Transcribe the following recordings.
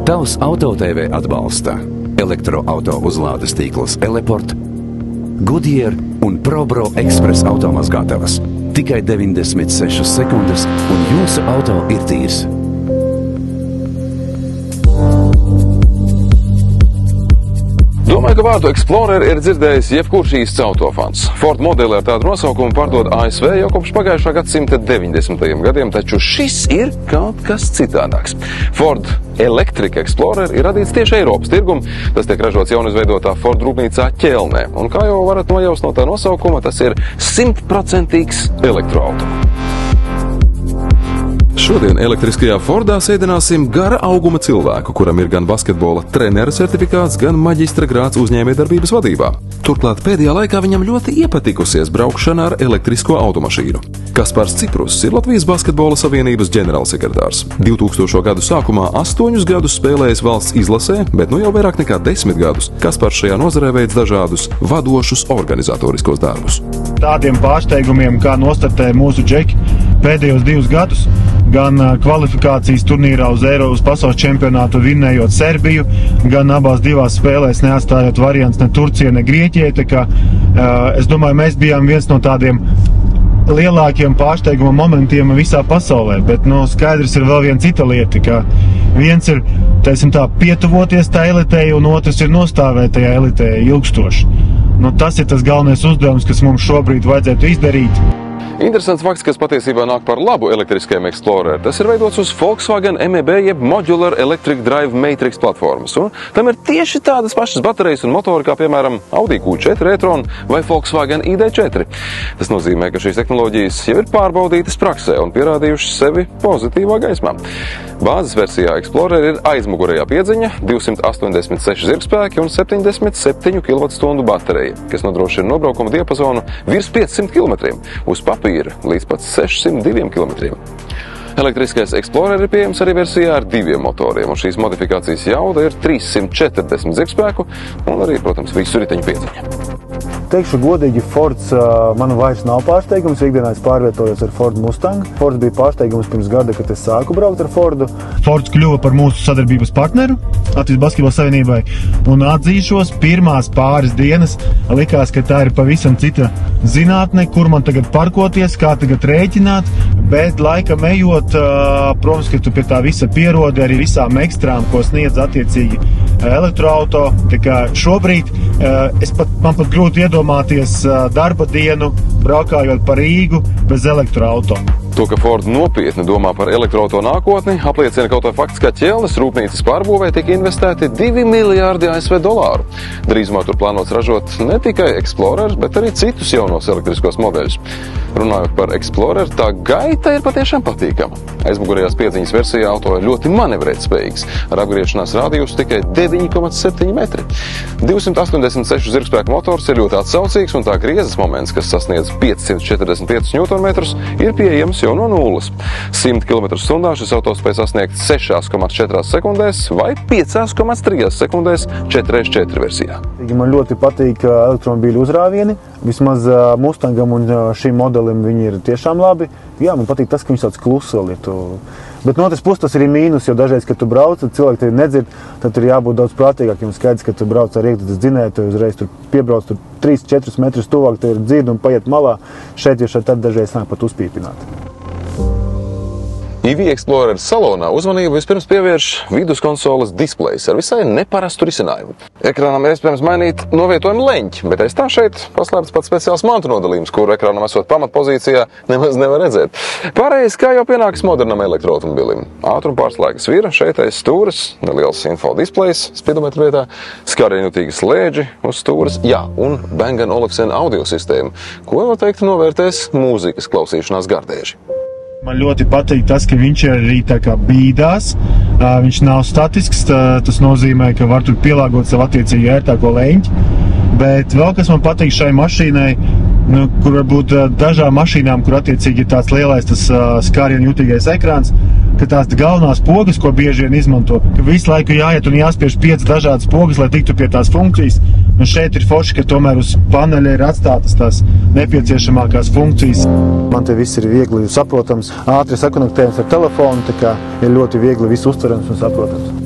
Tavs AutoTV atbalsta elektroauto uzlādes tīkls Eleport, Goodyear un ProBro Express automazgātavas. Tikai 96 sekundes un jūsu auto ir tīrs. Domāju, ka vārdu Explorer ir dzirdējis jebkurš īsts autofans. Ford modeli ar tādu nosaukumu pārdod ASV jau kopš pagājušā gadsimta 90. gadiem, taču šis ir kaut kas citādāks. Ford Electric Explorer ir radīts tieši Eiropas tirgumu. Tas tiek ražots jaunizveidotā Ford rūpnīcā Ķelnē. Un kā jau varat nojaust no tā nosaukuma, tas ir 100% elektroauto. Šodien elektriskajā Fordā sēdināsim gara auguma cilvēku, kuram ir gan basketbola trenera certifikāts, gan maģistra grāds uzņēmējdarbības vadībā. Turklāt pēdējā laikā viņam ļoti iepatikusies braukšana ar elektrisko automašīnu. Kaspars Ciprus ir Latvijas basketbola savienības ģenerālsekretārs. 2000. gadu sākumā 8 gadus spēlējis valsts izlasē, bet nu jau vairāk nekā 10 gadus Kaspars šajā nozarē veic dažādus vadošus organizatoriskos darbus. Tādiem pārsteigumiem, kā nostartēja mūsu džeki pēdējos 2 gadus, gan kvalifikācijas turnīrā uz Eiropas pasaules čempionātu vinnējot Serbiju, gan abās 2 spēlēs neatstājot variants ne Turcija, ne Grieķija. Tā kā, es domāju, mēs bijām viens no tādiem lielākiem pārsteiguma momentiem visā pasaulē, bet skaidrs ir vēl viena cita lieta, ka viens ir, pietuvoties tā elitei, un otrs ir nostāvēt tajā elitē ilgstoši. Tas ir tas galvenais uzdevums, kas mums šobrīd vajadzētu izdarīt. Interesants fakts, kas patiesībā nāk par labu elektriskajam Explorer. Tas ir veidots uz Volkswagen MEB jeb Modular Electric Drive Matrix platformas. Un tam ir tieši tādas pašas baterijas un motori, kā piemēram Audi Q4 e-tron vai Volkswagen ID4. Tas nozīmē, ka šīs tehnoloģijas jau ir pārbaudītas praksē un pierādījušas sevi pozitīvā gaismā. Bāzes versijā Explorer ir aizmugurējā piedziņa, 286 zirgspēki un 77 kWh baterija, kas nodrošina nobraukuma diapazonu virs 500 km, uz papīra līdz pat 602 km. Elektriskais Explorer ir pieejams arī versijā ar 2 motoriem, un šīs modifikācijas jauda ir 340 zirgspēku un arī, protams, visu riteņu piedziņa. Teikšu godīgi, Fords man vairs nav pārsteigums. Ikdienā es pārvietojos ar Ford Mustang. Fords bija pārsteigums pirms gada, kad es sāku braukt ar Fordu. Fords kļuva par mūsu sadarbības partneru Latvijas basketbola savienībai, un atzīšos, pirmās pāris dienas likās, ka tā ir pavisam cita zinātne, kur man tagad parkoties, kā tagad rēķināt, bet laikam ejot, protams, ka tu pie tā visa pierodi arī visām ekstrām, ko sniedz attiecīgi elektroauto. Tā kā šobrīd man pat grūti iedomāties darba dienu, braukājot pa Rīgu bez elektroauto. To, ka Ford nopietni domā par elektroauto nākotni, apliecina kaut vai fakts, ka Ķelnes rūpnīcas pārbūvē tika investēti $2 miljārdi ASV. Drīzumā tur plānots ražot ne tikai Explorer, bet arī citus jaunos elektriskos modeļus. Runājot par Explorer, tā gaita ir patiešām patīkama. Aizmugurējās piedziņas versijā auto ir ļoti manevrēt spējīgs, ar apgriešanās rādījusu tikai 9,7 metri. 286 zirgspēku motors ir ļoti atsaucīgs, un tā griezes moments, kas sasniedz 545 Nm, ir pieejams jau no nulles. 100 km/h šis auto spēj sasniegt 6,4 sekundēs vai 5,3 sekundēs 4x4 versijā. Man ļoti patīk elektromobīļu uzrāvieni. Vismaz Mustangam un šim modelim viņi ir tiešām labi. Jā, man patīk tas, ka viņš tāds klusoli ir. Bet no otras puses tas ir mīnus, jo dažreiz, kad tu brauc, tad cilvēki tevi nedzird, tad tur jābūt daudz prātīgākiem. Skaidrs, ka tu brauc ar iekšzemes dzinēju, tu uzreiz tur piebrauc 3-4 metrus tuvāk, tev ir dzird un paiet malā. Šeit tad dažreiz nāk pat uzpīpināt. EV Explorer salonā uzmanību vispirms pievērš viduskonsoles displejs ar visai neparastu risinājumu. Ekrānam ir iespējams mainīt novietojumu leņķi, bet aiz tā šeit paslēpts pats speciāls mantu nodalījums, kuru ekrānam esot pamatpozīcijā nemaz nevar redzēt. Pārējais, kā jau pienākas modernam elektroautomobilim. Ātruma pārslēgas vira, šeit aiz stūres, neliels info displejs spidometru vietā, skārienjutīgi slēdži uz stūres, jā, un Bang & Olufsen audio sistēma, ko noteikti novērtēs mūzikas klausīšanās gardēži. Man ļoti patīk tas, ka viņš arī tā kā bīdās, viņš nav statisks, tas nozīmē, ka var tur pielāgot savu attiecīgi ērtāko leņķi, bet vēl kas man patīk šai mašīnai, kur varbūt dažām mašīnām, kur attiecīgi ir tāds lielais tas skārienu jutīgais ekrāns, ka tās galvenās pogas, ko bieži vien izmanto, ka visu laiku jāiet un jāspiež 5 dažādas pogas, lai tiktu pie tās funkcijas. Un šeit ir forši, ka tomēr uz paneļa ir atstātas tās nepieciešamākās funkcijas. Man te viss ir viegli saprotams, ātri sakonektējams ar telefonu, tā kā ir ļoti viegli viss uztverams un saprotams.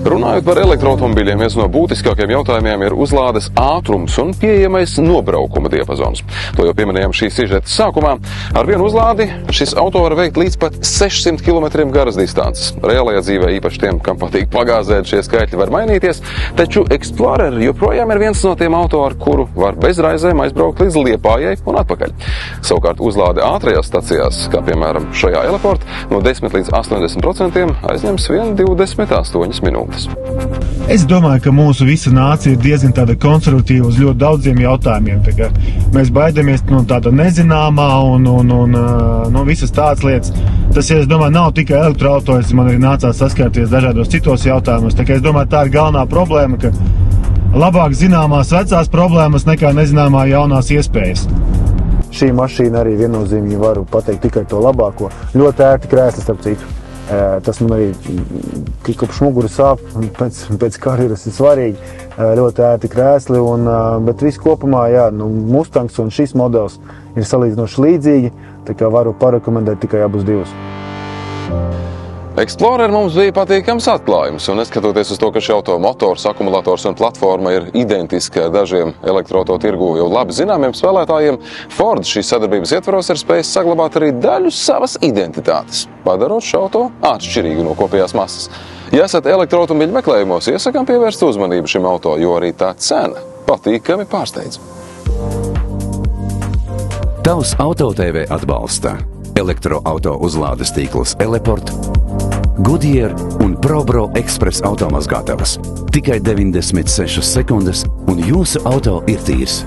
Runājot par elektroautomobīļiem, viens no būtiskākajiem jautājumiem ir uzlādes ātrums un pieejamais nobraukuma diapazons. To jau pieminējām šī sižeta sākumā. Ar vienu uzlādi šis auto var veikt līdz pat 600 km garas distances. Reālajā dzīvē īpaši tiem, kam patīk pagāzēt, šie skaitļi var mainīties, taču Explorer joprojām ir viens no tiem auto, ar kuru var bez raizēm aizbraukt līdz Liepājai un atpakaļ. Savukārt uzlāde ātrajās stacijās, kā piemēram šajā Eleport, no 10 līdz 80% aizņems vien 28 minūtes. Es domāju, ka mūsu visa nācija ir diezgan tāda konservatīva uz ļoti daudziem jautājumiem. Tā kā mēs baidamies no tāda nezināmā un visas tādas lietas. Tas, es domāju, nav tikai elektroautos, man arī nācās saskarties dažādos citos jautājumos. Tā kā es domāju, tā ir galvenā problēma, ka labāk zināmās vecās problēmas nekā nezināmā jaunās iespējas. Šī mašīna arī viennozīmīgi varu pateikt tikai to labāko. Ļoti ērti krēsli, starp citu. Tas man arī kopš muguras sāp, pēc karjeras ir svarīgi, ļoti ērti krēsli, bet viss kopumā, jā, Mustangs un šis modelis ir salīdzinoši līdzīgi, tā kā varu parekomendēt tikai abus divus. Explorer mums bija patīkams atklājums, un neskatoties uz to, ka šī auto motors, akumulators un platforma ir identiski ar dažiem elektroauto tirgū jau labi zināmiem spēlētājiem, Ford šīs sadarbības ietvaros ir spējis saglabāt arī daļu savas identitātes, padarot šo auto atšķirīgu no kopējās masas. Ja esat elektroautomobiļu meklējumos, iesakām pievērst uzmanību šim auto, jo arī tā cena patīkami pārsteidz. Tavs Auto TV atbalsta elektroauto uzlādes tīklus Eleport, Goodyear un ProBro Express automazgātavas. Tikai 96 sekundes un jūsu auto ir tīrs.